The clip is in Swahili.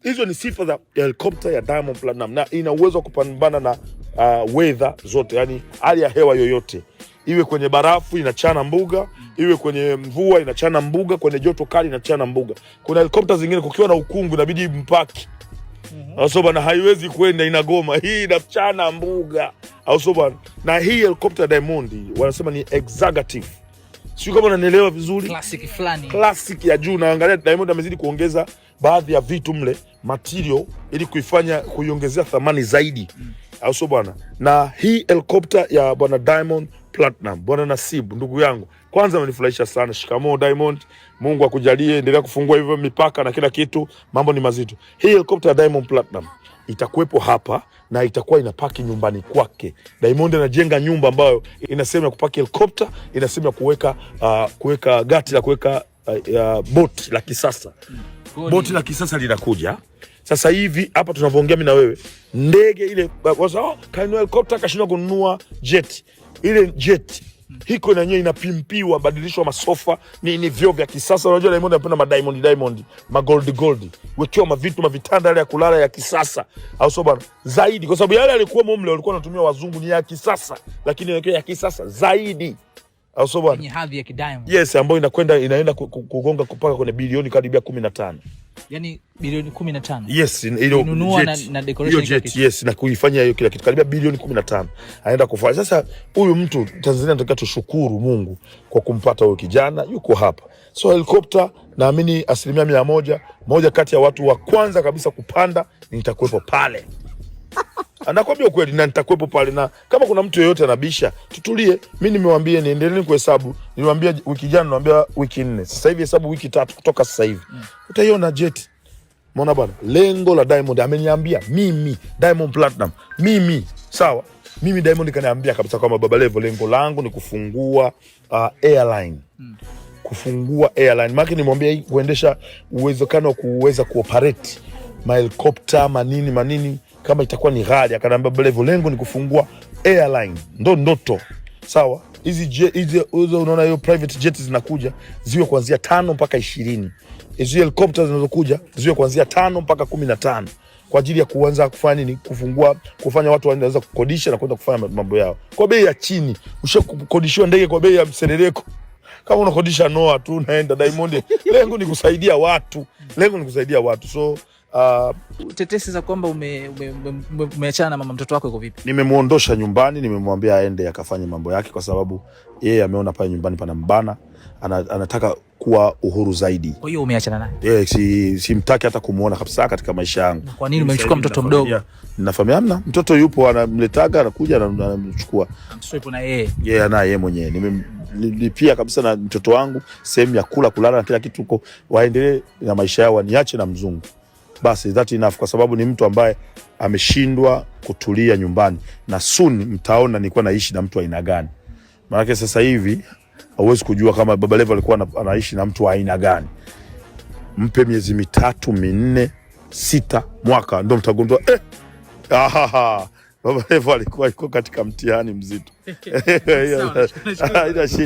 hizo ni sifa za helicopter ya Diamond Platnumz, na ina uwezo wa kupambana na weather zote, yani hali ya hewa yoyote. Iwe kwenye barafu inachana mbuga, iwe kwenye mvua inachana mbuga, kwenye joto kali inachana mbuga. Kuna helicopter zingine kukiwa na ukungu inabidi mpaki. Au bana haiwezi kwenda, inagoma. Hii inachana mbuga. Au bana, na hii helicopter Diamond wanasema ni executive. Sio kama unanielewa vizuri. Classic fulani. Classic ya juu, na angalia Diamond amezidi kuongeza baadhi ya vitu mle, material, ili kuiongezea thamani zaidi. Au bwana, na hii helicopter ya bwana Diamond Platnumz, bwana Nasibu ndugu yangu, kwanza amenifurahisha sana. Shikamoo Diamond, Mungu akujalie, endelea kufungua hivyo mipaka na kila kitu, mambo ni mazito. Hii helicopter ya Diamond Platnumz itakuwepo hapa na itakuwa inapaki nyumbani kwake. Diamond anajenga nyumba ambayo inasema kupaki helicopter, inasema kuweka gati la kuweka boti la kisasa. Boti la kisasa linakuja. Sasa hivi hapa tunavyoongea mimi na wewe, ndege ile kainua helicopter kashindwa kununua jet. Ile jet hiko na yenyewe inapimpiwa, badilishwa masofa, ni vyoo vya kisasa. Unajua Diamond anapenda Diamond gold, wekiwa mavitu mavitanda yale ya kulala ya kisasa. Au so bana zaidi, kwa sababu yale alikuwa mumle walikuwa wanatumia wazungu, ni ya kisasa, lakini ile ya kisasa zaidi. Au so bana, ni hadhi ya Diamond. Yes, ambayo inaenda kugonga kupaka kwenye bilioni karibia 15. Yani bilioni 15. Yes, ile na decoration jet, yes, na kuifanya hiyo kila kitu karibia bilioni 15 anaenda kufanya. Sasa huyu mtu Tanzania tunataka tushukuru Mungu kwa kumpata huyo kijana, yuko hapa. So helicopter naamini 100%, moja kati ya watu wa kwanza kabisa kupanda nitakuwepo pale. Anakwambia ukweli, na nitakuwepo pale, na kama kuna mtu yeyote anabisha, tutulie. Mimi nimewambia niendelee kuhesabu. Niliwaambia wiki jana, niwaambia wiki 4. Sasa hivi hesabu wiki 3 kutoka sasa hivi. Utaiona jet. Umeona bwana? Lengo la Diamond ameniambia mimi, Diamond Platnumz, mimi, sawa? Mimi Diamond kaniambia kabisa kwamba baba Levo, lengo langu ni kufungua airline. Kufungua airline. Maki nimwambia kuendesha uwezekano wa kuweza kuoperate mahelikopta manini kama itakuwa ni ghali. Akaniambia baba Levo, lengo ni kufungua airline. Ndoto. Sawa? Hizi unaona hiyo private jets zinakuja ziwe kuanzia 5 mpaka 20. Hizo helicopters zinazokuja ziwe kuanzia 5 mpaka 15 kwa ajili ya kuanza kufanya nini, kufanya watu wanaweza kukodisha na kwenda kufanya mambo yao kwa bei ya chini. Ushakodishiwa ndege kwa bei ya mserereko, kama unakodisha noa tu unaenda. Diamond lengo ni kusaidia watu, so tetesi za kwamba umeachana na mama mtoto wako iko vipi? Nimemuondosha nyumbani, nimemwambia aende akafanye mambo yake, kwa sababu yeye ameona pale nyumbani pana mbana, anataka kuwa uhuru zaidi. Kwa hiyo umeachana naye? Simtaki hata kumuona kabisa katika maisha yangu. Kwa nini umechukua mtoto mdogo? Ninafahamu hamna, mtoto yupo, anamletaga, anakuja na anamchukua. Sio ipo na yeye. Yeye na yeye mwenyewe. Nimemlipia kabisa na mtoto wangu sehemu ya kulala na kila kitu huko, waendelee na maisha yao, niache na mzungu. Basi that enough, kwa sababu ni mtu ambaye ameshindwa kutulia nyumbani, na soon mtaona nilikuwa naishi na mtu aina gani. Maana sasa hivi hauwezi kujua kama baba Levo alikuwa anaishi na mtu aina gani. Mpe miezi 3, 4, 6 mwaka ndio mtagundua baba Levo alikuwa katika mtihani mzito.